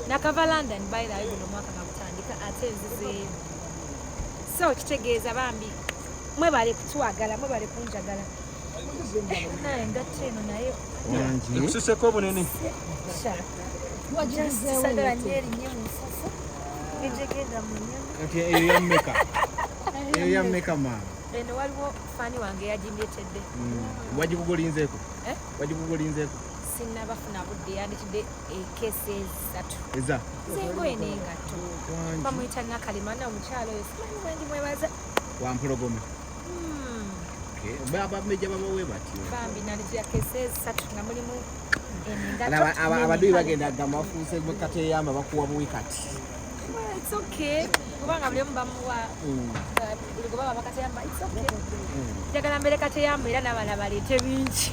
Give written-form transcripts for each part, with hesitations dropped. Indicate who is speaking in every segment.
Speaker 1: nakava London by the way guno mwaka gutandika ate nzizeeyo so kitegeeza bambi mwebale kutwagala mwebale kunjagala naye ngatte eno naye
Speaker 2: ekusiseko obunene
Speaker 1: sagala nyeri nye mususu ejegenda mu nyama
Speaker 2: kati eyo yammeka eyo yammeka maama
Speaker 1: eno waliwo fani wange yagindetedde
Speaker 2: wagikugolinzeeko wagikugolinzeeko
Speaker 1: sinnabafuna budde yandikidde ekesi ezisatu
Speaker 2: eza
Speaker 1: zengoye n'engatto bamuyita Nakalimana omukyalo oyo simanyi bwendi mwebaza
Speaker 2: wampologome abameja babawe batyo
Speaker 1: bambi nandikira kesi ezisatu nga mulimu
Speaker 2: abaduyi bagenda gamba bafuuse kateyamba bakuwa buwikati
Speaker 1: it's okay kubanga buli omu bamuwa buli gwe baba bakateyamba it's okay njagala mbere kateyamba era n'abaana baleete bingi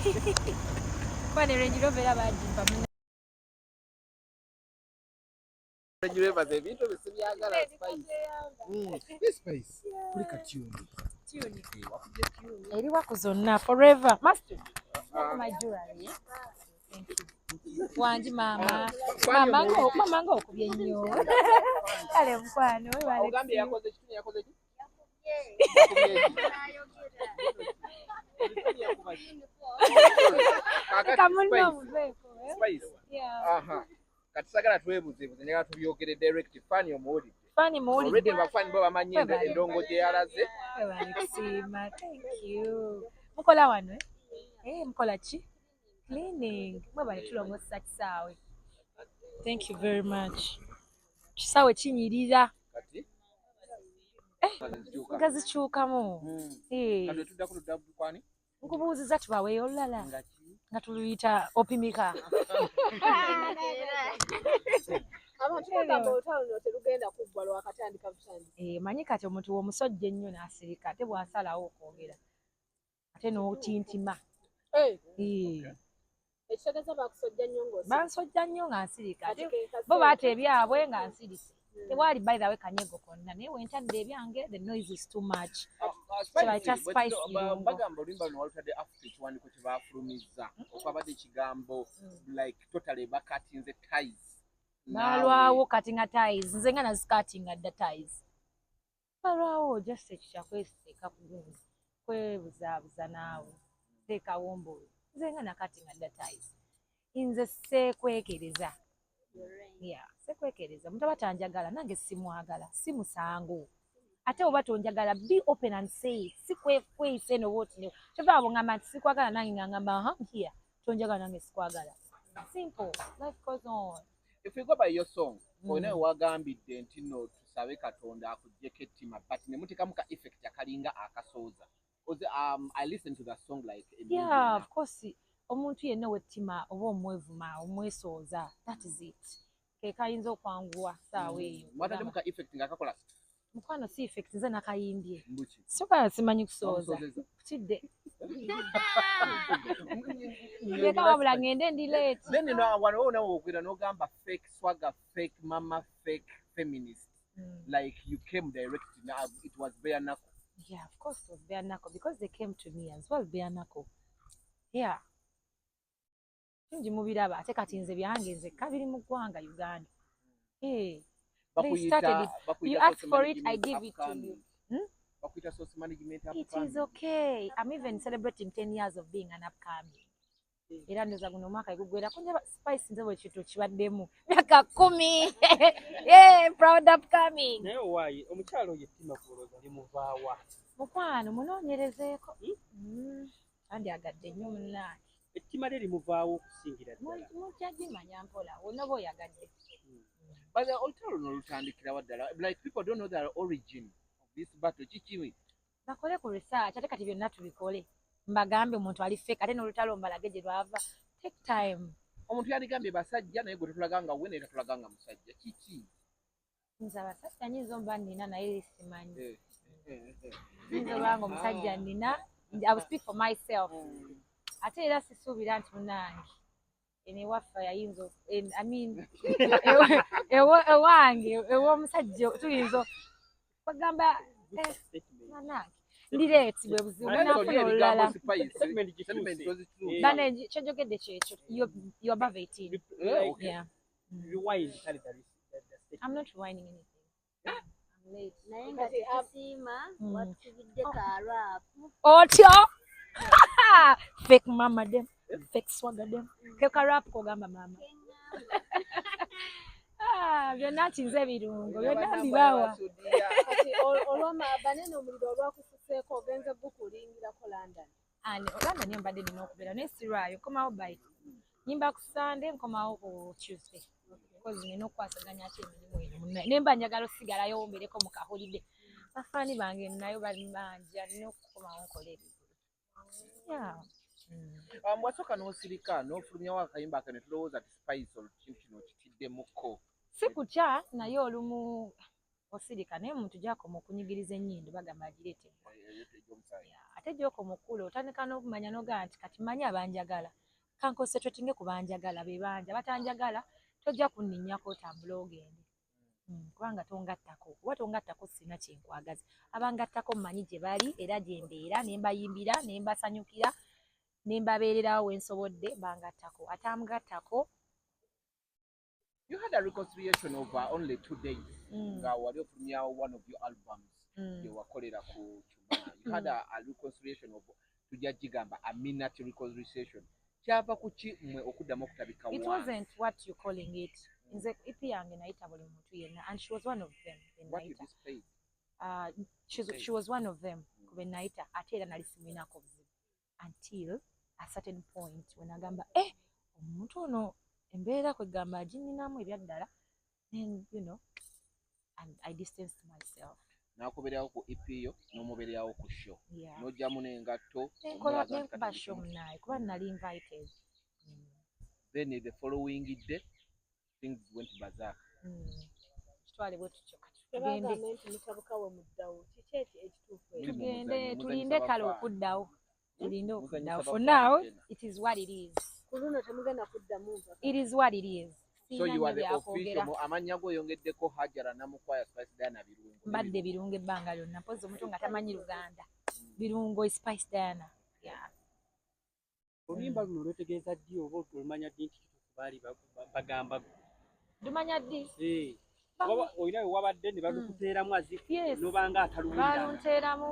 Speaker 1: kuba ne Range Rover era bagimpa
Speaker 2: Range Rover ebintu bisibyagala Spice kuli katuni
Speaker 1: eri wako zonna forever master my jewelry thank you wanji mama ngo okubye nnyo kale mukwano webale
Speaker 2: ogambye yakoze kituni yakoze ki kati sagala twebuzeebuze njagala tubyogere direct fani omuwulidde
Speaker 1: fani muwulidde
Speaker 2: bafani bo bamanyi endongo gye yalaze
Speaker 1: kusiima thank you mukola wano mukola ki cleaning mwebale tulongosa kisaawe thank you very much kisaawe kinyirira
Speaker 2: kati
Speaker 1: nga zikyukamu nkubuuziza tubaweeyo olulala nga tuluyita opimika manyi kati omuntu w'omusojja ennyo n'asirika ate bw'asalawo okwogera ate n'otintima bansojja nnyo nga nsirika ate bo baata ebyabwe nga nsirise tewali by the way kanyego konna naye wentadde ebyange the noise is too much kyebayita spice
Speaker 2: bagamba oluyimba luno walutadde after ekiwandiiko kye baafulumizza okwabadde ekigambo like totally bakatinze ties
Speaker 1: balwawo katinga ties nze nga nazikatinga dda ties balwawo just ekikya kwesiteeka kulungi kwebuzaabuza naawe teekawo mbulu nze nga nakatinga dda ties nze seekwekereza sekwekereza omuntu aba tanjagala nange simwagala si musango ate oba tonjagala be open and say si kweyisa eno wootine kyova ngamba nti sikwagala nange nga ngamba here tonjagala nange sikwagala simple life goes on.
Speaker 2: If we go by your song olina wagambidde nti no tusabe Katonda akuggyeko ettima but ne mutekamu ka effect akalinga akasooza I listened to that song like
Speaker 1: of course omuntu yenna wettima oba omwevuma omwesooza that is it kayinza okwanguwa saawa eyo
Speaker 2: mwataddemu ka effect nga akakola
Speaker 1: mukwano si effect nze nakayimbye soka simanyi kusooza kutidde leka wabula ngende ndi late
Speaker 2: then wano nawe okwira n'ogamba fake swagger fake mama fake feminist like you came direct now it was bare knuckle.
Speaker 1: Yeah, of course it was bare knuckle because they came to me as well bare knuckle. Yeah. Kingi mubiraba ate kati nze byange nze kabiri mu ggwanga Uganda. They started it. You ask for it, I give it to you.
Speaker 2: Source management
Speaker 1: it is okay. I'm even celebrating 10 years of being an upcoming. Era ndoza guno mwaka igugwera kunja Spice nze bwe kitu kibaddemu myaka 10. Proud upcoming.
Speaker 3: Naye why omukyalo yettima kuloza limuvaawa
Speaker 1: mukwano munoonyerezeeko kandi agadde nnyo munnange
Speaker 3: ettima lye limuvaawo okusingira ddala
Speaker 1: mukyagimanya mpola onoba oyagadde
Speaker 2: but the olutalo luno lutandikira ddala like people don't know the origin of this battle kikiwe
Speaker 1: bakole ku research ate kati byonna tubikole mbagambe omuntu ali fake ate n'olutalo mbalage gye lwava take time
Speaker 2: omuntu yandigambye basajja naye gwe tetulaganga we naye tetulaganga musajja kiki
Speaker 1: nze abasajja nyinza omuba nnina naye simanyi nyinza olwanga omusajja nnina I will speak for myself ate era sisuubira nti munange enewaffe yayinza ewange ew'omusajja tuyinza bagamba manange ndireeti bwe buzibu nafuna olulala bane kyojogedde kyekyo you above 18 yeah
Speaker 3: rewind kale the
Speaker 1: I'm not whining anything. I'm late.
Speaker 4: naye nga tetusiima watusibiddeko alwapu
Speaker 1: Otyo. Fake mama them. Fake swagger them. Keka rap kogamba mama. Byonna kinze birungo. Byonna mbibawa.
Speaker 4: kati banene omuliro olwakufuseeko ogenze gukulingirako London.
Speaker 1: Ani olanda niyo mbadde nina okubeera naye sirwayo nkomawo by nyimba ku Sunday nkomawo ku Tuesday because nina okukwasaganya ki emirimu eno munnaye naye mba njagala osigalayo wombereko mu kahulidde bafaani bange nayo bali banja nina okukomawo nkole
Speaker 2: wasooka n'osirika n'ofulumyawo akayimba ako ne tulowooza ti spice olukintu kino kitiddemuko
Speaker 1: si kutya naye olumu osirika naye omuntu gyakoma okunyigiriza ennyindo bagamba agireete ate gy'okoma okula otandika n'okumanya n'ogamba nti kati manyi abanjagala kankonsentratinge ku banjagala be banja batanjagala tojja kunninnyako otambula ogende kubanga tongattako kuba tongattako sina kyenkwagaza abangattako mmanyi gye bali era gye mbeera ne mbayimbira ne mbasanyukira ne mbabeererawo we nsobodde bangattako ate amugattako.
Speaker 2: You had a reconciliation over only 2 days. Nga wali ofulumyawo one of your albums gye wakolera ku Chumana. You had a reconciliation of tujja gigamba a minute reconciliation. Kyava ku ki mmwe okuddamu okutabika
Speaker 1: It wasn't what you calling it. Nze EP yange nayita buli muntu yenna and she was one of them.
Speaker 2: What you displayed?
Speaker 1: She was one of them. Kube nayita ate era nali simulinako buzibu until a certain point when agamba omuntu ono embeera kwegamba aginninamu ebyaddala then and I distanced myself.
Speaker 2: Nakubeerawo ku EP yo n'omubeerawo ku show.
Speaker 1: Yeah.
Speaker 2: N'ojjamu n'engatto.
Speaker 1: Nenkuba show munaye kuba nali invited.
Speaker 2: Then the following day things went berserk.
Speaker 1: Kitwale bwe tutyo kati.
Speaker 4: Tugende nti mutabukawe muddawo kiki ekituufu
Speaker 1: tugende tulinde kale okuddawo. Tulinde okuddawo. For now it is what it is.
Speaker 4: Kuluno temugenda kuddamu mpaka.
Speaker 1: It is what it is.
Speaker 2: So you are the official amannya go yongeddeko Hajara Namukwaya Spice Diana Birungo.
Speaker 1: Mbadde birungo ebbanga lyonna mpozi omuntu nga tamanyi Luganda. Birungo Spice Diana. Yeah.
Speaker 3: oluyimba luno lwetegeeza ddi oba olumanya ddi nti kituufu baali bagamba
Speaker 1: Lumanya ddi?
Speaker 3: olina we wabadde ne balukuteeramu azifu nobanga ataluwulira
Speaker 1: balunteeramu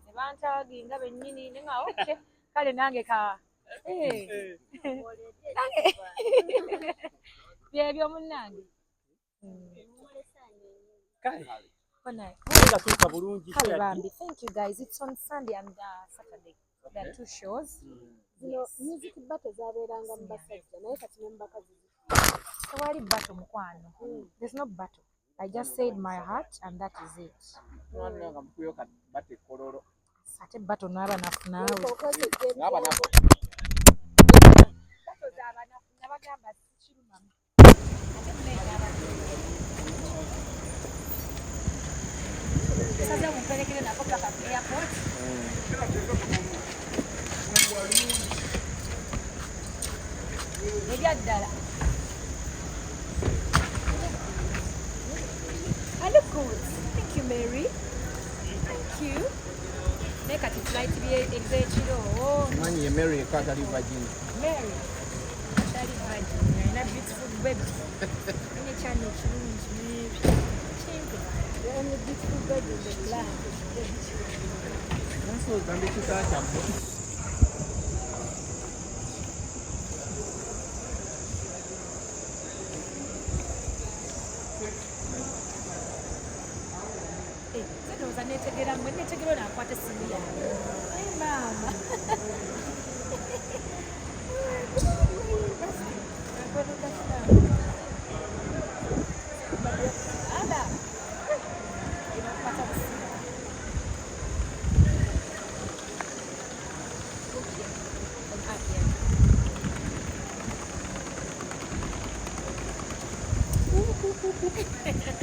Speaker 1: ne bantaaginga bennyini ne nga okay kale nange ka byebyo munnange
Speaker 3: gatuuka bulungi
Speaker 1: Bambi. Thank you guys. It's on Sunday and Saturday. There are 2 shows.
Speaker 4: zino music battle zaabeeranga mu basajja naye kati ne mu bakazi
Speaker 1: Tewali battle mukwano. There's no battle. I just said my heart and that is it.
Speaker 2: Nanga mkuyo ka bate koloro.
Speaker 1: Ate battle n'aba nafu naawe.
Speaker 2: Ngaba nafu.
Speaker 1: Battle z'aba nafu nabagamba sikirumamu. Sasa mumpelekere nako paka ku airport. Ebyaddala. I look good. Thank you, Mary. Thank you. Make it flight to be executive. Oh,
Speaker 2: Mani Mary Katari Virgin.
Speaker 1: Mary. Katari Virgin. And a beautiful baby. In a channel,
Speaker 4: the only beautiful baby in the land.
Speaker 2: That's what Gambi Kitata.
Speaker 1: Netegera mwe netegera nakwata simu yange. Hey mama. Ada. Inakwata simu. Okay.